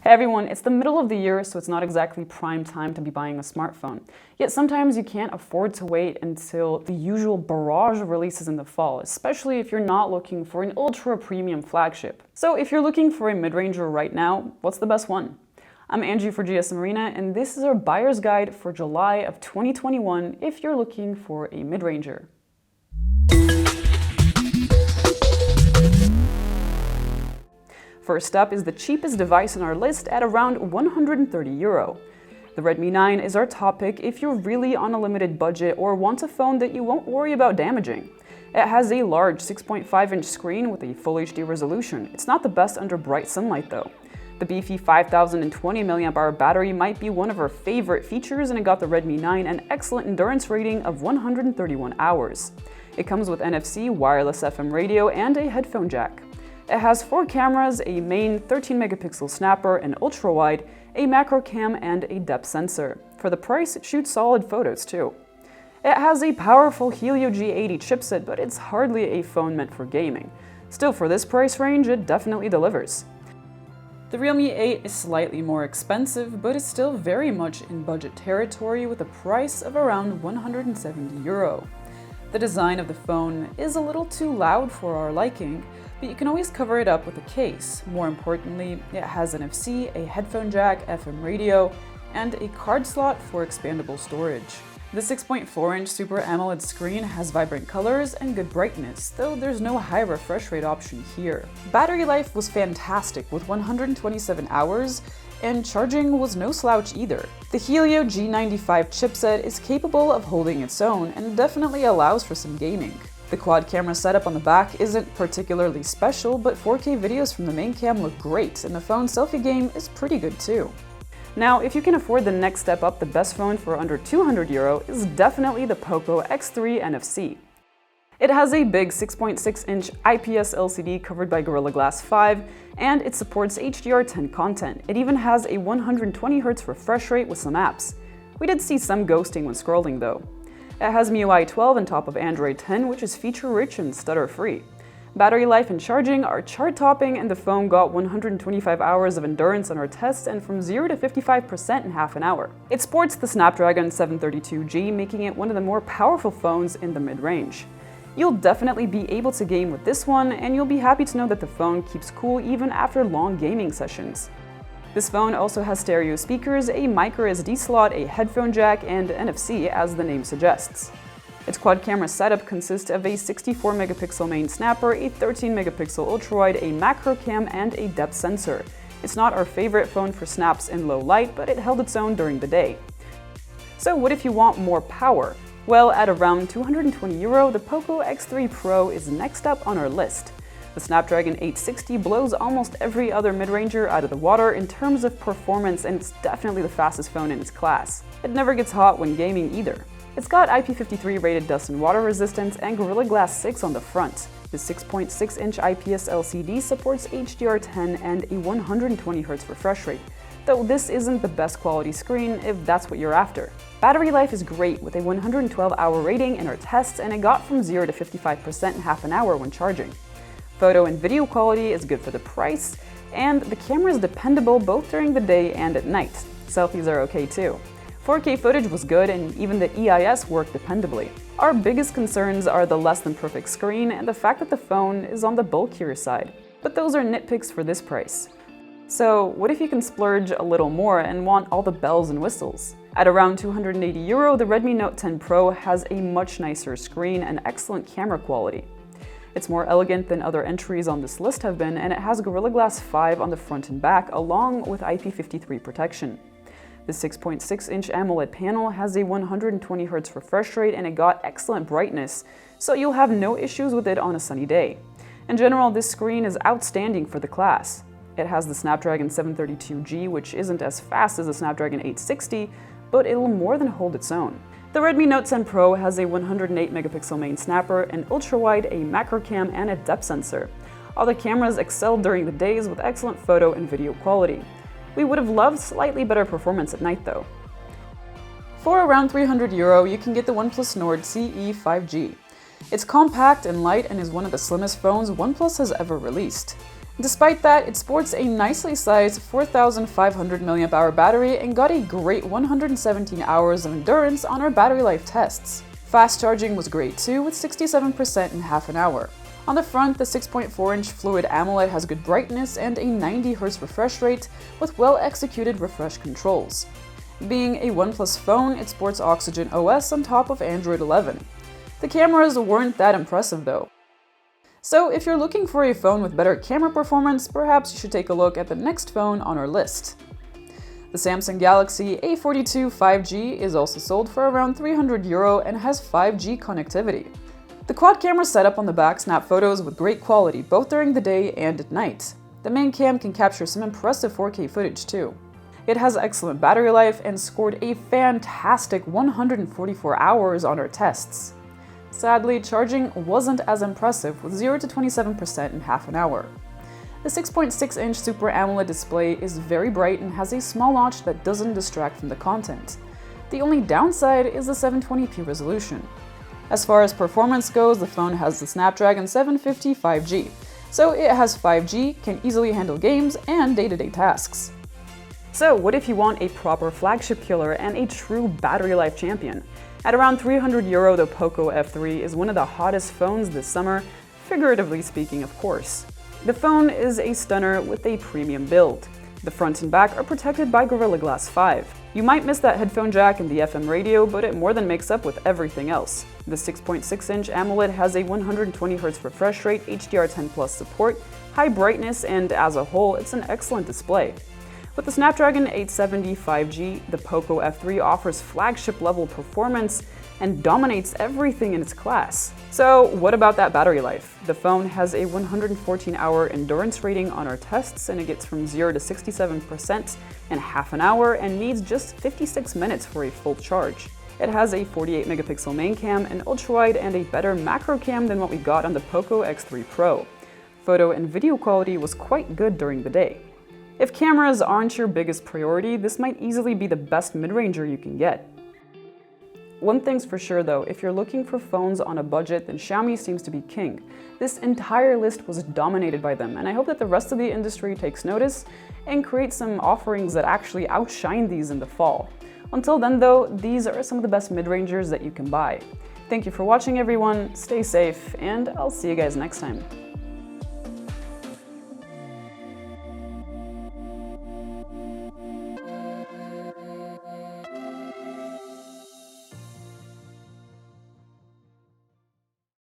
Hey everyone, it's the middle of the year, so it's not exactly prime time to be buying a smartphone. Yet sometimes you can't afford to wait until the usual barrage releases in the fall, especially if you're not looking for an ultra premium flagship. So if you're looking for a mid-ranger right now, what's the best one? I'm Angie for GSMArena, and this is our buyer's guide for July of 2021 if you're looking for a mid-ranger. First up is the cheapest device on our list at around €130. The Redmi 9 is our top pick if you're really on a limited budget or want a phone that you won't worry about damaging. It has a large 6.5-inch screen with a Full HD resolution. It's not the best under bright sunlight though. The beefy 5020 mAh battery might be one of our favorite features, and it got the Redmi 9 an excellent endurance rating of 131 hours. It comes with NFC, wireless FM radio, and a headphone jack. It has 4 cameras, a main 13-megapixel snapper, an ultra-wide, a macro cam, and a depth sensor. For the price, it shoots solid photos too. It has a powerful Helio G80 chipset, but it's hardly a phone meant for gaming. Still, for this price range, it definitely delivers. The Realme 8 is slightly more expensive, but is still very much in budget territory with a price of around €170. The design of the phone is a little too loud for our liking, but you can always cover it up with a case. More importantly, it has NFC, a headphone jack, FM radio, and a card slot for expandable storage. The 6.4-inch Super AMOLED screen has vibrant colors and good brightness, though there's no high refresh rate option here. Battery life was fantastic with 127 hours, and charging was no slouch either. The Helio G95 chipset is capable of holding its own and definitely allows for some gaming. The quad camera setup on the back isn't particularly special, but 4K videos from the main cam look great, and the phone's selfie game is pretty good too. Now, if you can afford the next step up, the best phone for under €200 is definitely the Poco X3 NFC. It has a big 6.6-inch IPS LCD covered by Gorilla Glass 5, and it supports HDR10 content. It even has a 120Hz refresh rate with some apps. We did see some ghosting when scrolling though. It has MIUI 12 on top of Android 10, which is feature-rich and stutter-free. Battery life and charging are chart-topping, and the phone got 125 hours of endurance on our tests and from 0 to 55% in half an hour. It sports the Snapdragon 732G, making it one of the more powerful phones in the mid-range. You'll definitely be able to game with this one, and you'll be happy to know that the phone keeps cool even after long gaming sessions. This phone also has stereo speakers, a micro SD slot, a headphone jack, and NFC, as the name suggests. Its quad camera setup consists of a 64-megapixel main snapper, a 13-megapixel ultra-wide, a macro cam, and a depth sensor. It's not our favorite phone for snaps in low light, but it held its own during the day. So what if you want more power? Well, at around €220, the Poco X3 Pro is next up on our list. The Snapdragon 860 blows almost every other mid-ranger out of the water in terms of performance, and it's definitely the fastest phone in its class. It never gets hot when gaming either. It's got IP53 rated dust and water resistance and Gorilla Glass 6 on the front. The 6.6-inch IPS LCD supports HDR10 and a 120Hz refresh rate, though this isn't the best quality screen if that's what you're after. Battery life is great with a 112-hour rating in our tests, and it got from 0 to 55% in half an hour when charging. Photo and video quality is good for the price, and the camera is dependable both during the day and at night. Selfies are okay too. 4K footage was good, and even the EIS worked dependably. Our biggest concerns are the less than perfect screen and the fact that the phone is on the bulkier side. But those are nitpicks for this price. So what if you can splurge a little more and want all the bells and whistles? At around €280, the Redmi Note 10 Pro has a much nicer screen and excellent camera quality. It's more elegant than other entries on this list have been, and it has Gorilla Glass 5 on the front and back along with IP53 protection. The 6.6-inch AMOLED panel has a 120Hz refresh rate, and it got excellent brightness, so you'll have no issues with it on a sunny day. In general, this screen is outstanding for the class. It has the Snapdragon 732G, which isn't as fast as the Snapdragon 860, but it'll more than hold its own. The Redmi Note 10 Pro has a 108-megapixel main snapper, an ultra-wide, a macro cam, and a depth sensor. All the cameras excelled during the days with excellent photo and video quality. We would have loved slightly better performance at night though. For around €300, you can get the Oneplus Nord CE 5G. It's compact and light and is one of the slimmest phones Oneplus has ever released. Despite that, it sports a nicely sized 4,500 mAh battery and got a great 117 hours of endurance on our battery life tests. Fast charging was great too, with 67% in half an hour. On the front, the 6.4-inch Fluid AMOLED has good brightness and a 90Hz refresh rate with well-executed refresh controls. Being a OnePlus phone, it sports Oxygen OS on top of Android 11. The cameras weren't that impressive though. So if you're looking for a phone with better camera performance, perhaps you should take a look at the next phone on our list. The Samsung Galaxy A42 5G is also sold for around €300 and has 5G connectivity. The quad camera setup on the back snaps photos with great quality both during the day and at night. The main cam can capture some impressive 4K footage too. It has excellent battery life and scored a fantastic 144 hours on our tests. Sadly, charging wasn't as impressive with 0 to 27% in half an hour. The 6.6-inch Super AMOLED display is very bright and has a small notch that doesn't distract from the content. The only downside is the 720p resolution. As far as performance goes, the phone has the Snapdragon 750 5G, so it has 5G, can easily handle games and day-to-day tasks. So what if you want a proper flagship killer and a true battery life champion? At around €300, the Poco F3 is one of the hottest phones this summer, figuratively speaking of course. The phone is a stunner with a premium build. The front and back are protected by Gorilla Glass 5. You might miss that headphone jack and the FM radio, but it more than makes up with everything else. The 6.6-inch AMOLED has a 120Hz refresh rate, HDR10+ support, high brightness, and as a whole, it's an excellent display. With the Snapdragon 870 5G, the Poco F3 offers flagship-level performance and dominates everything in its class. So what about that battery life? The phone has a 114-hour endurance rating on our tests, and it gets from 0 to 67% in half an hour and needs just 56 minutes for a full charge. It has a 48-megapixel main cam, an ultrawide, and a better macro cam than what we got on the Poco X3 Pro. Photo and video quality was quite good during the day. If cameras aren't your biggest priority, this might easily be the best mid-ranger you can get. One thing's for sure though, if you're looking for phones on a budget, then Xiaomi seems to be king. This entire list was dominated by them, and I hope that the rest of the industry takes notice and creates some offerings that actually outshine these in the fall. Until then though, these are some of the best mid-rangers that you can buy. Thank you for watching everyone, stay safe, and I'll see you guys next time.